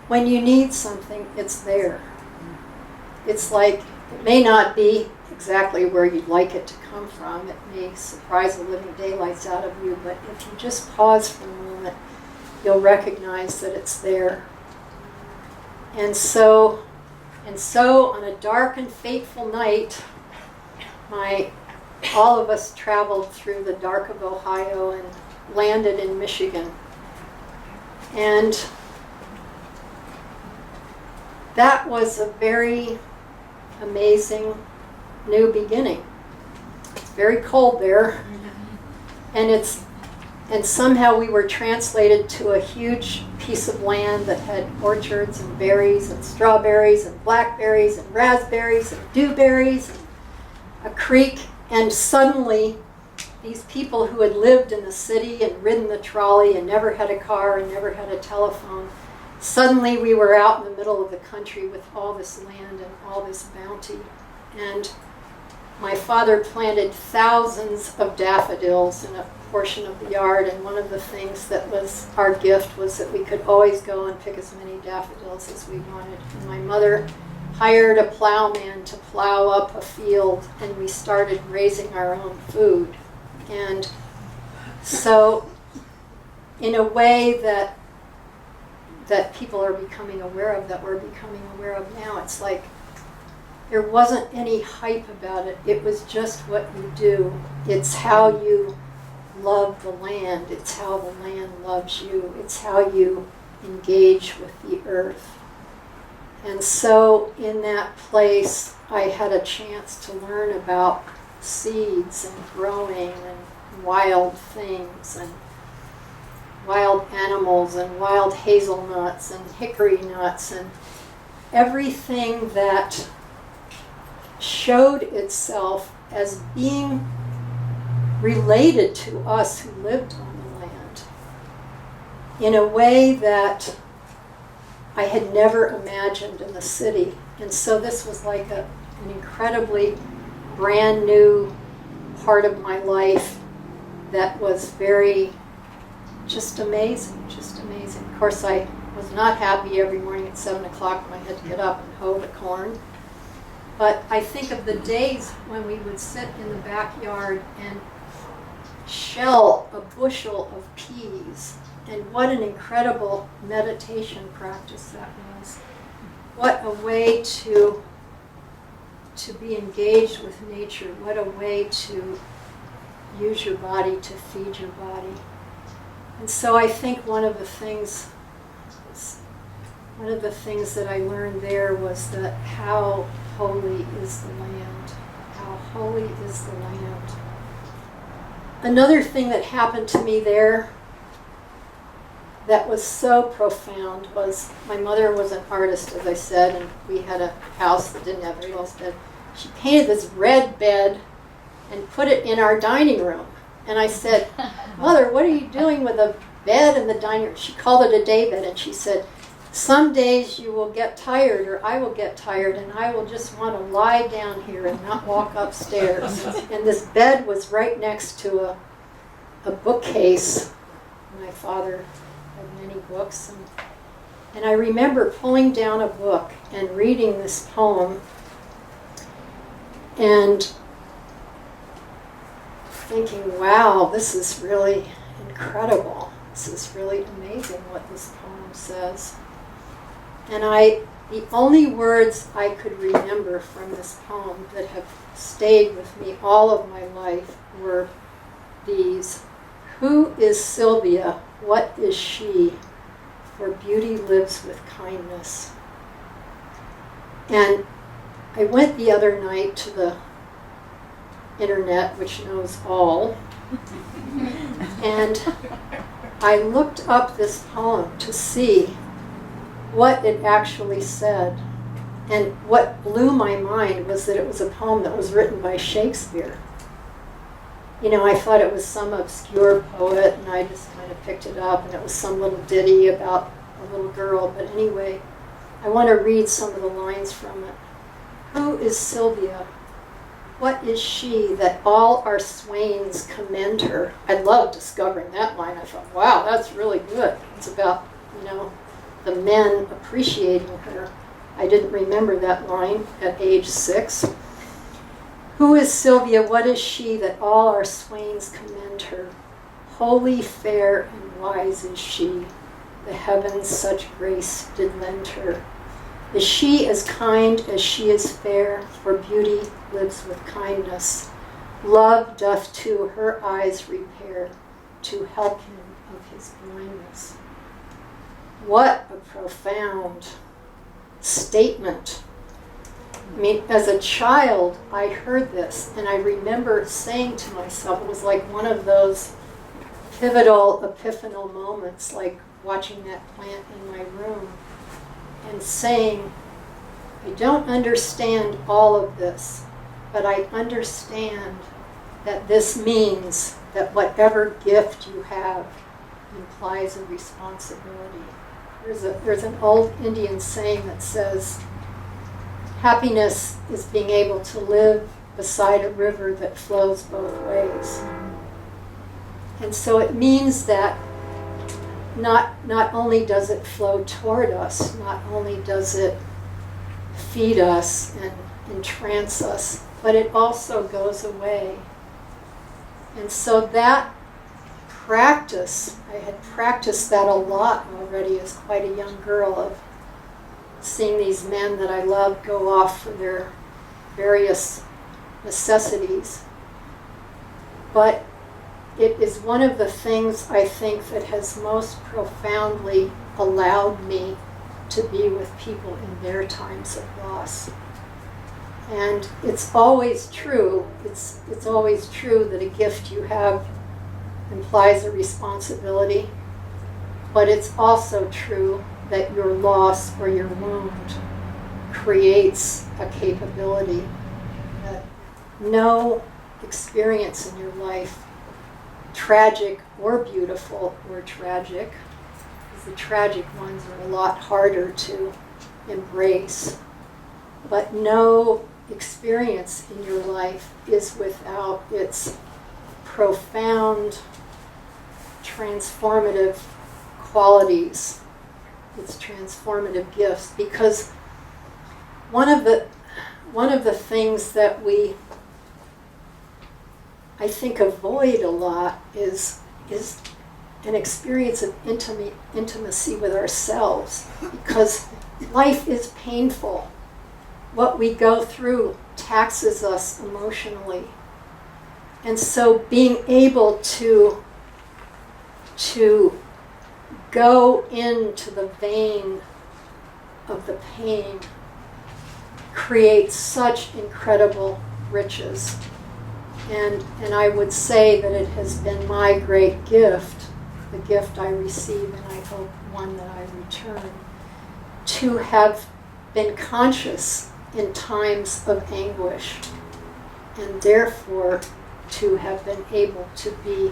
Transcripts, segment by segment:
when you need something, it's there. It's like, it may not be exactly where you'd like it to come from. It may surprise the living daylights out of you, but if you just pause for a moment, you'll recognize that it's there. And so on a dark and fateful night, all of us traveled through the dark of Ohio and landed in Michigan. And that was a very amazing new beginning. It's very cold there, and somehow we were translated to a huge piece of land that had orchards and berries and strawberries and blackberries and raspberries and dewberries and a creek. And suddenly, these people who had lived in the city and ridden the trolley and never had a car and never had a telephone, suddenly we were out in the middle of the country with all this land and all this bounty. And my father planted thousands of daffodils in a portion of the yard, and one of the things that was our gift was that we could always go and pick as many daffodils as we wanted. And my mother hired a plowman to plow up a field, and we started raising our own food. And so in a way that people are becoming aware of, that we're becoming aware of now, it's like there wasn't any hype about it. It was just what you do. It's how you love the land. It's how the land loves you. It's how you engage with the earth. And so in that place, I had a chance to learn about seeds and growing and wild things and wild animals and wild hazelnuts and hickory nuts and everything that showed itself as being related to us who lived on the land in a way that I had never imagined in the city. And so this was like an incredibly brand new part of my life that was very just amazing, just amazing. Of course, I was not happy every morning at 7 o'clock when I had to get up and hoe the corn. But I think of the days when we would sit in the backyard and shell a bushel of peas, and what an incredible meditation practice that was. What a way to be engaged with nature. What a way to use your body to feed your body. And so I think one of the things that I learned there was that how holy is the land. How holy is the land. Another thing that happened to me there that was so profound was my mother was an artist, as I said, and we had a house that didn't have a real bed. She painted this red bed and put it in our dining room. And I said, "Mother, what are you doing with a bed in the dining room?" She called it a day bed, and she said, "Some days you will get tired, or I will get tired, and I will just want to lie down here and not walk upstairs." And this bed was right next to a bookcase. My father had many books, and I remember pulling down a book and reading this poem and thinking, wow, this is really incredible. This is really amazing what this poem says. And the only words I could remember from this poem that have stayed with me all of my life were these: "Who is Sylvia? What is she? For beauty lives with kindness." And I went the other night to the internet, which knows all, and I looked up this poem to see what it actually said. And what blew my mind was that it was a poem that was written by Shakespeare. You know, I thought it was some obscure poet, and I just kind of picked it up, and it was some little ditty about a little girl. But anyway, I want to read some of the lines from it. "Who is Sylvia? What is she that all our swains commend her?" I loved discovering that line. I thought, wow, that's really good. It's about, the men appreciating her. I didn't remember that line at age 6. Who is Sylvia? What is she that all our swains commend her? Holy, fair, and wise is she. The heavens such grace did lend her. Is she as kind as she is fair? For beauty lives with kindness. Love doth to her eyes repair, to help him of his blindness. What a profound statement. I mean, as a child, I heard this, and I remember saying to myself, it was like one of those pivotal epiphanal moments, like watching that plant in my room, and saying, I don't understand all of this, but I understand that this means that whatever gift you have implies a responsibility. There's an old Indian saying that says, happiness is being able to live beside a river that flows both ways. And so it means that not only does it flow toward us, not only does it feed us and entrance us, but it also goes away. And so that practice, I had practiced that a lot already as quite a young girl, of seeing these men that I loved go off for their various necessities. But it is one of the things I think that has most profoundly allowed me to be with people in their times of loss. And it's always true, it's always true that a gift you have implies a responsibility, but it's also true that your loss or your wound creates a capability that no experience in your life, tragic or beautiful or tragic, because the tragic ones are a lot harder to embrace, but no experience in your life is without its profound transformative qualities, its transformative gifts. Because one of the things that we, I think, avoid a lot is an experience of intimacy with ourselves, because life is painful. What we go through taxes us emotionally. And so being able to go into the vein of the pain creates such incredible riches. And I would say that it has been my great gift, the gift I receive, and I hope one that I return, to have been conscious in times of anguish, and therefore to have been able to be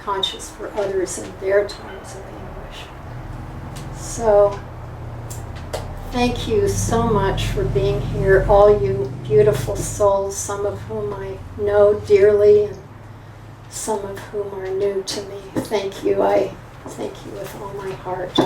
conscious for others in their times of anguish. So, thank you so much for being here, all you beautiful souls, some of whom I know dearly and some of whom are new to me. Thank you. I thank you with all my heart.